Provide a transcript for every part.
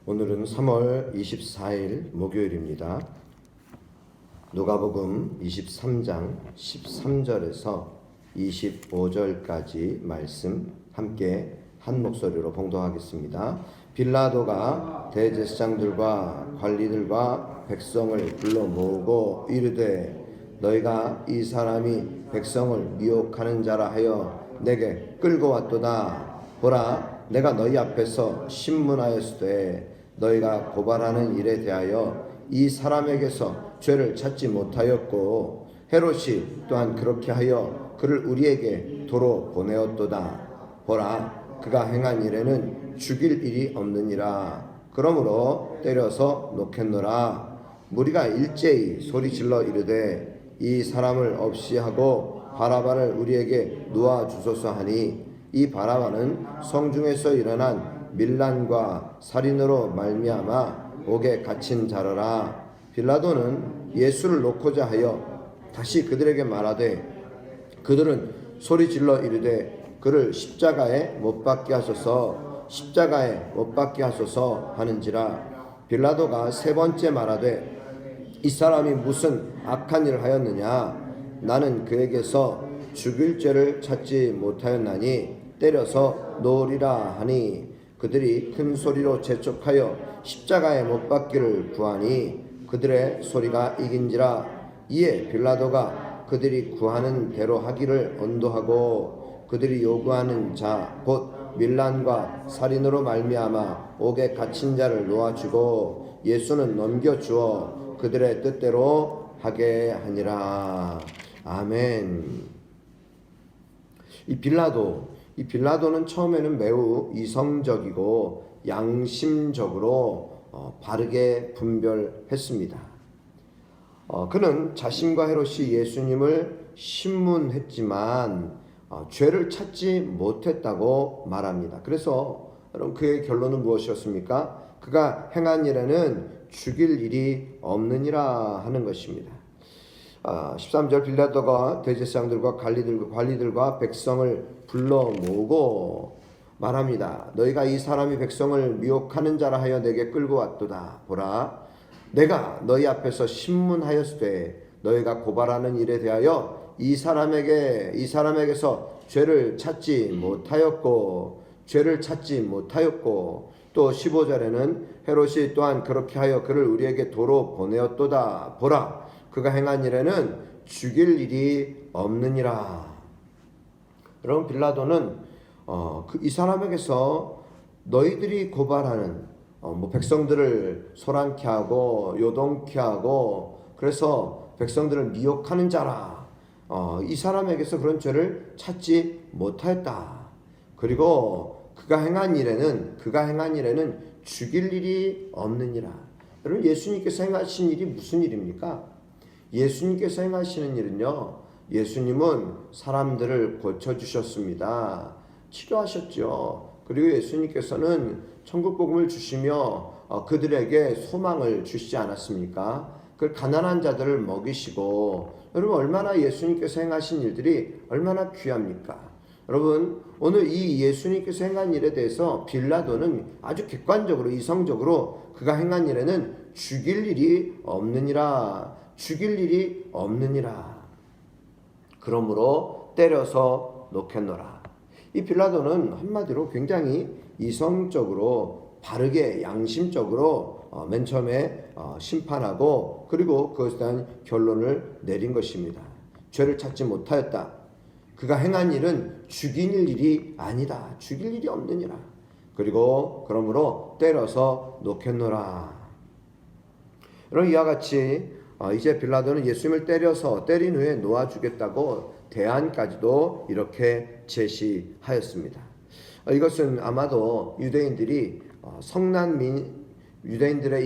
오늘은 3월 24일 목요일입니다. 누가복음 23장 13절에서 25절까지 말씀 함께 한 목소리로 봉독하겠습니다. 빌라도가 대제사장들과 관리들과 백성을 불러 모으고 이르되 너희가 이 사람이 백성을 미혹하는 자라 하여 내게 끌고 왔도다. 보라, 내가 너희 앞에서 신문하였으되 너희가 고발하는 일에 대하여 이 사람에게서 죄를 찾지 못하였고 헤롯이 또한 그렇게 하여 그를 우리에게 도로 보내었도다. 보라, 그가 행한 일에는 죽일 일이 없느니라. 그러므로 때려서 놓겠노라. 무리가 일제히 소리질러 이르되 이 사람을 없이 하고 바라바를 우리에게 놓아 주소서 하니 이 바라바는 성중에서 일어난 밀란과 살인으로 말미암아 옥에 갇힌 자로라. 빌라도는 예수를 놓고자 하여 다시 그들에게 말하되 그들은 소리질러 이르되 그를 십자가에 못 박게 하소서, 십자가에 못 박게 하소서 하는지라. 빌라도가 세 번째 말하되 이 사람이 무슨 악한 일을 하였느냐? 나는 그에게서 죽일 죄를 찾지 못하였나니 때려서 놓으리라 하니 그들이 큰 소리로 재촉하여 십자가에 못 박기를 구하니 그들의 소리가 이긴지라. 이에 빌라도가 그들이 구하는 대로 하기를 언도하고 그들이 요구하는 자 곧 밀란과 살인으로 말미암아 옥에 갇힌 자를 놓아주고 예수는 넘겨주어 그들의 뜻대로 하게 하니라. 아멘. 이 빌라도는 처음에는 매우 이성적이고 양심적으로 바르게 분별했습니다. 그는 자신과 헤롯이 예수님을 신문했지만 죄를 찾지 못했다고 말합니다. 그래서 여러분 그의 결론은 무엇이었습니까? 그가 행한 일에는 죽일 일이 없느니라 하는 것입니다. 13절 빌라도가 대제사장들과 관리들과 백성을 불러 모으고 말합니다. 너희가 이 사람이 백성을 미혹하는 자라 하여 내게 끌고 왔도다. 보라, 내가 너희 앞에서 신문하였으되 너희가 고발하는 일에 대하여 이 사람에게서 죄를 찾지 못하였고 또 15절에는 헤롯이 또한 그렇게 하여 그를 우리에게 도로 보내었도다. 보라, 그가 행한 일에는 죽일 일이 없느니라. 여러분 빌라도는 이 사람에게서 너희들이 고발하는 백성들을 소란케 하고 요동케 하고 그래서 백성들을 미혹하는 자라. 이 사람에게서 그런 죄를 찾지 못하였다. 그리고 그가 행한 일에는 죽일 일이 없느니라. 여러분 예수님께서 행하신 일이 무슨 일입니까? 예수님께서 행하시는 일은요, 예수님은 사람들을 고쳐주셨습니다. 치료하셨죠. 그리고 예수님께서는 천국 복음을 주시며 그들에게 소망을 주시지 않았습니까? 그 가난한 자들을 먹이시고, 여러분 얼마나 예수님께서 행하신 일들이 얼마나 귀합니까? 여러분 오늘 이 예수님께서 행한 일에 대해서 빌라도는 아주 객관적으로 이성적으로 그가 행한 일에는 죽일 일이 없느니라. 그러므로 때려서 놓겠노라. 이 빌라도는 한마디로 굉장히 이성적으로 바르게 양심적으로 맨 처음에 심판하고 그리고 그것에 대한 결론을 내린 것입니다. 죄를 찾지 못하였다. 그가 행한 일은 죽일 일이 아니다. 죽일 일이 없느니라. 그리고 그러므로 때려서 놓겠노라. 여러분 이와 같이 이제 빌라도는 예수님을 때린 후에 놓아주겠다고 대안까지도 이렇게 제시하였습니다. 이것은 아마도 유대인들의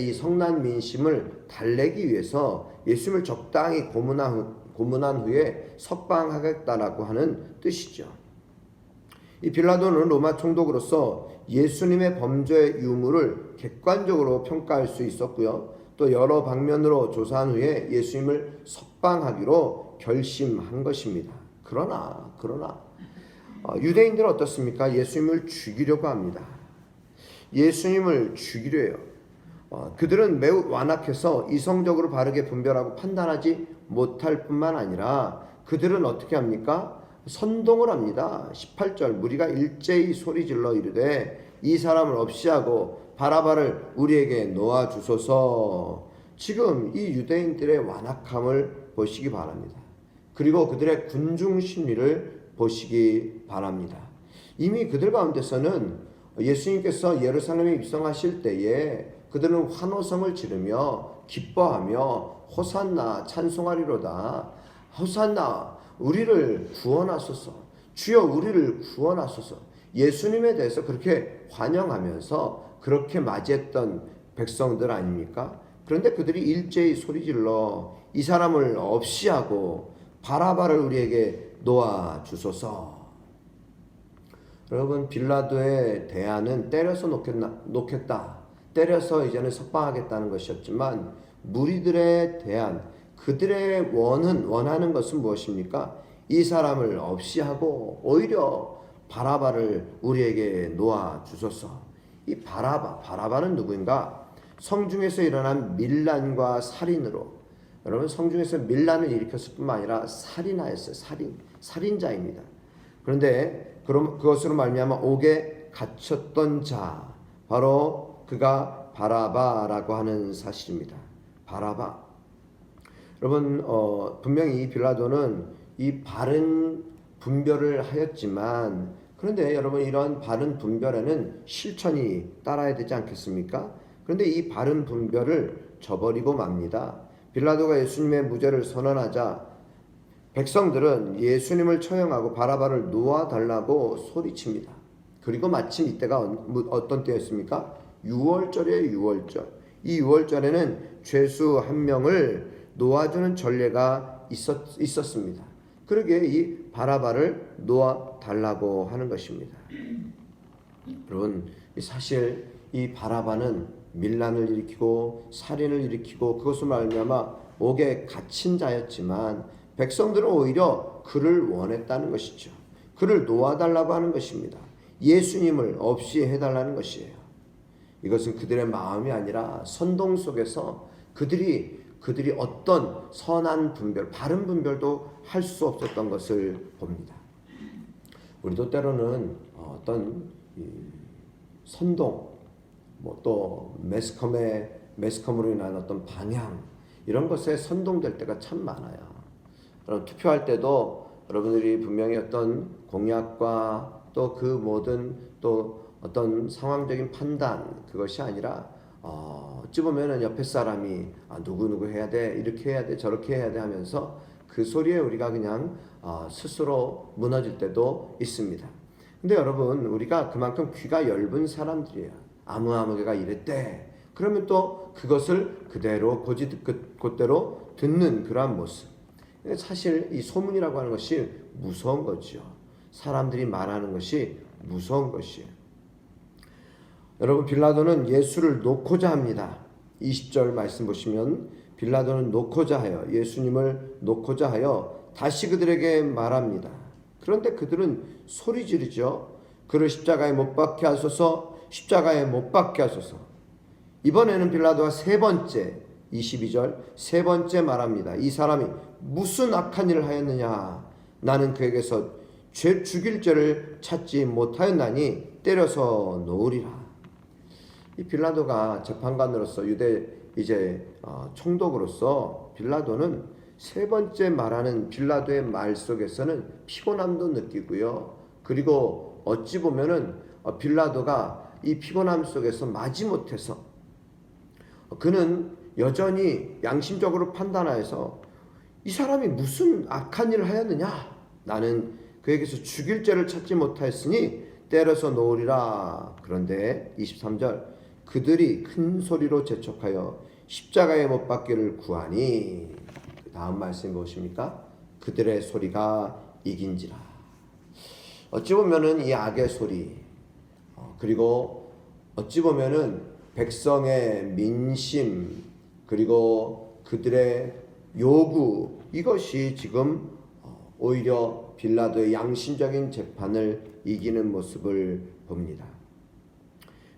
이 성난 민심을 달래기 위해서 예수님을 적당히 고문한 후에 석방하겠다라고 하는 뜻이죠. 이 빌라도는 로마 총독으로서 예수님의 범죄의 유무를 객관적으로 평가할 수 있었고요. 또 여러 방면으로 조사한 후에 예수님을 석방하기로 결심한 것입니다. 그러나 유대인들은 어떻습니까? 예수님을 죽이려고 합니다. 예수님을 죽이려 해요. 그들은 매우 완악해서 이성적으로 바르게 분별하고 판단하지 못할 뿐만 아니라 그들은 어떻게 합니까? 선동을 합니다. 18절 무리가 일제히 소리질러 이르되 이 사람을 없이하고 바라바를 우리에게 놓아 주소서. 지금 이 유대인들의 완악함을 보시기 바랍니다. 그리고 그들의 군중 심리를 보시기 바랍니다. 이미 그들 가운데서는 예수님께서 예루살렘에 입성하실 때에 그들은 환호성을 지르며 기뻐하며 호산나 찬송하리로다. 호산나 우리를 구원하소서. 주여 우리를 구원하소서. 예수님에 대해서 그렇게 환영하면서 그렇게 맞이했던 백성들 아닙니까? 그런데 그들이 일제히 소리질러 이 사람을 없이 하고 바라바를 우리에게 놓아 주소서. 여러분 빌라도의 대안은 때려서 놓겠다. 때려서 이제는 석방하겠다는 것이었지만 무리들의 대안, 그들의 원하는 것은 무엇입니까? 이 사람을 없이 하고 오히려 바라바를 우리에게 놓아 주소서. 이 바라바는 누구인가? 성중에서 일어난 밀란과 살인으로, 여러분 성중에서 밀란을 일으켰을 뿐만 아니라 살인하였어요. 살인자입니다. 그런데 그것으로 말미암아 옥에 갇혔던 자, 바로 그가 바라바라고 하는 사실입니다. 바라바. 여러분 분명히 빌라도는 이 바른 분별을 하였지만, 그런데 여러분 이런 바른 분별에는 실천이 따라야 되지 않겠습니까? 그런데 이 바른 분별을 저버리고 맙니다. 빌라도가 예수님의 무죄를 선언하자 백성들은 예수님을 처형하고 바라바를 놓아달라고 소리칩니다. 그리고 마침 이때가 어떤 때였습니까? 6월절이에요. 6월절. 이 6월절에는 죄수 한 명을 놓아주는 전례가 있었습니다. 그러기에 이 바라바를 놓아달라고 하는 것입니다. 여러분 사실 이 바라바는 밀란을 일으키고 살인을 일으키고 그것을 말미암아 옥에 갇힌 자였지만 백성들은 오히려 그를 원했다는 것이죠. 그를 놓아달라고 하는 것입니다. 예수님을 없이 해달라는 것이에요. 이것은 그들의 마음이 아니라 선동 속에서 그들이 어떤 선한 분별, 바른 분별도 할 수 없었던 것을 봅니다. 우리도 때로는 어떤 선동, 또 매스컴으로 인한 어떤 방향, 이런 것에 선동될 때가 참 많아요. 여러분 투표할 때도 여러분들이 분명히 어떤 공약과 또 그 모든 또 어떤 상황적인 판단, 그것이 아니라 어찌 보면은 옆에 사람이 누구 해야 돼, 이렇게 해야 돼, 저렇게 해야 돼 하면서 그 소리에 우리가 그냥 스스로 무너질 때도 있습니다. 근데 여러분 우리가 그만큼 귀가 엷은 사람들이에요. 아무개가 이랬대. 그러면 또 그것을 그대로 곧대로 듣는 그러한 모습. 사실 이 소문이라고 하는 것이 무서운 거죠. 사람들이 말하는 것이 무서운 것이에요. 여러분 빌라도는 예수를 놓고자 합니다. 20절 말씀 보시면 빌라도는 놓고자 하여, 예수님을 놓고자 하여 다시 그들에게 말합니다. 그런데 그들은 소리 지르죠. 그를 십자가에 못 박게 하소서, 십자가에 못 박게 하소서. 이번에는 빌라도가 세 번째, 22절 세 번째 말합니다. 이 사람이 무슨 악한 일을 하였느냐? 나는 그에게서 죄 죽일 죄를 찾지 못하였나니 때려서 놓으리라. 이 빌라도가 재판관으로서 유대 총독으로서 빌라도는 세 번째 말하는 빌라도의 말 속에서는 피곤함도 느끼고요. 그리고 어찌 보면은 빌라도가 이 피곤함 속에서 마지못해서 그는 여전히 양심적으로 판단하여서 이 사람이 무슨 악한 일을 하였느냐? 나는 그에게서 죽일 죄를 찾지 못하였으니 때려서 놓으리라. 그런데 23절 그들이 큰 소리로 재촉하여 십자가에 못 박기를 구하니, 그 다음 말씀이 무엇입니까? 그들의 소리가 이긴지라. 어찌 보면은 이 악의 소리, 그리고 어찌 보면은 백성의 민심, 그리고 그들의 요구, 이것이 지금 오히려 빌라도의 양심적인 재판을 이기는 모습을 봅니다.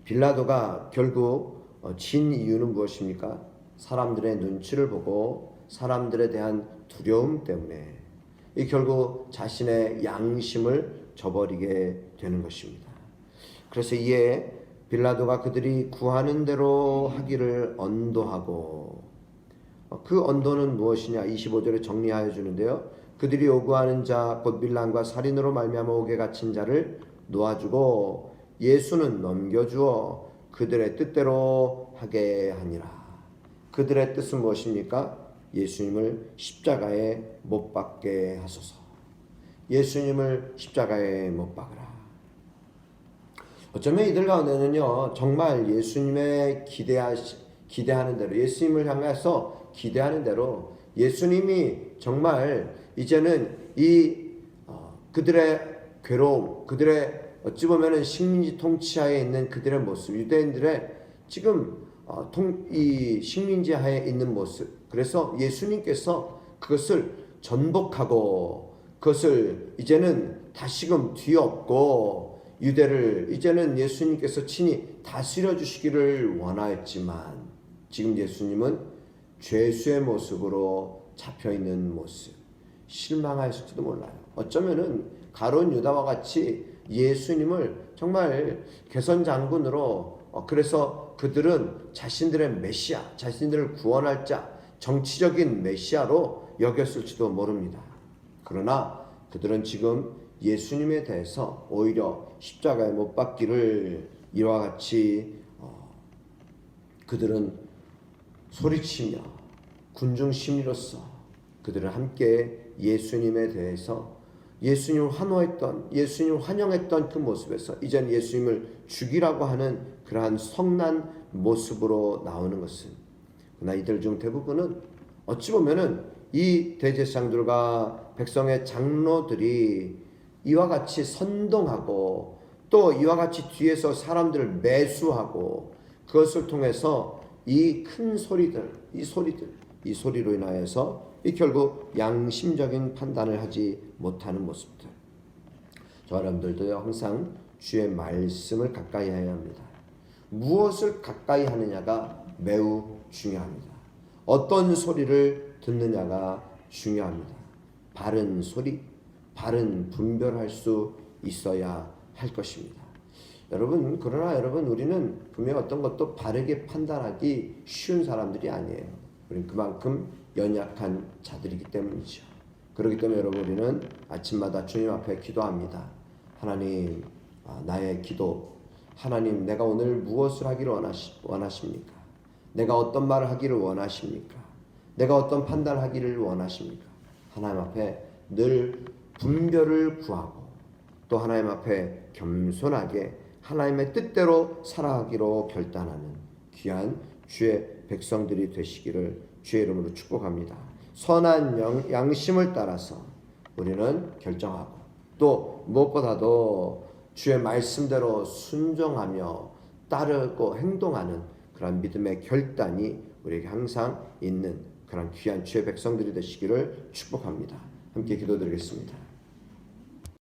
빌라도가 결국 진 이유는 무엇입니까? 사람들의 눈치를 보고 사람들에 대한 두려움 때문에 이 결국 자신의 양심을 저버리게 되는 것입니다. 그래서 이에 빌라도가 그들이 구하는 대로 하기를 언도하고, 그 언도는 무엇이냐? 25절에 정리하여 주는데요. 그들이 요구하는 자 곧 밀란과 살인으로 말미암아 옥에 갇힌 자를 놓아주고 예수는 넘겨주어 그들의 뜻대로 하게 하니라. 그들의 뜻은 무엇입니까? 예수님을 십자가에 못 박게 하소서. 예수님을 십자가에 못 박으라. 어쩌면 이들 가운데는요, 정말 예수님의 기대하는 대로, 예수님을 향해서 기대하는 대로 예수님이 정말 이제는 그들의 괴로움, 그들의 어찌 보면은 식민지 통치하에 있는 그들의 모습, 유대인들의 지금 이 식민지 하에 있는 모습, 그래서 예수님께서 그것을 전복하고 그것을 이제는 다시금 뒤엎고 유대를 이제는 예수님께서 친히 다스려 주시기를 원하였지만 지금 예수님은 죄수의 모습으로 잡혀있는 모습, 실망하였을지도 몰라요. 어쩌면은 가룟 유다와 같이 예수님을 정말 개선 장군으로 그래서 그들은 자신들의 메시아, 자신들을 구원할 자, 정치적인 메시아로 여겼을지도 모릅니다. 그러나 그들은 지금 예수님에 대해서 오히려 십자가에 못 박기를 이와 같이 그들은 소리치며 군중 심리로서 그들은 함께 예수님에 대해서 예수님을 환호했던, 예수님을 환영했던 그 모습에서 이제는 예수님을 죽이라고 하는 그러한 성난 모습으로 나오는 것은, 그러나 이들 중 대부분은 어찌 보면은 이 대제사장들과 백성의 장로들이 이와 같이 선동하고 또 이와 같이 뒤에서 사람들을 매수하고 그것을 통해서 이 큰 소리들, 이 소리로 인하여서 이 결국 양심적인 판단을 하지 못하는 모습들. 저와 여러분들도 항상 주의 말씀을 가까이 해야 합니다. 무엇을 가까이 하느냐가 매우 중요합니다. 어떤 소리를 듣느냐가 중요합니다. 바른 소리, 바른 분별할 수 있어야 할 것입니다. 여러분, 그러나 여러분, 우리는 분명 어떤 것도 바르게 판단하기 쉬운 사람들이 아니에요. 우리는 그만큼 연약한 자들이기 때문이죠. 그렇기 때문에 여러분, 우리는 아침마다 주님 앞에 기도합니다. 하나님, 나의 기도, 하나님, 내가 오늘 무엇을 하기를 원하십니까? 내가 어떤 말을 하기를 원하십니까? 내가 어떤 판단을 하기를 원하십니까? 하나님 앞에 늘 분별을 구하고 또 하나님 앞에 겸손하게 하나님의 뜻대로 살아가기로 결단하는 귀한 주의 백성들이 되시기를 주의 이름으로 축복합니다. 선한 양심을 따라서 우리는 결정하고 또 무엇보다도 주의 말씀대로 순종하며 따르고 행동하는 그런 믿음의 결단이 우리에게 항상 있는 그런 귀한 주의 백성들이 되시기를 축복합니다. 함께 기도드리겠습니다.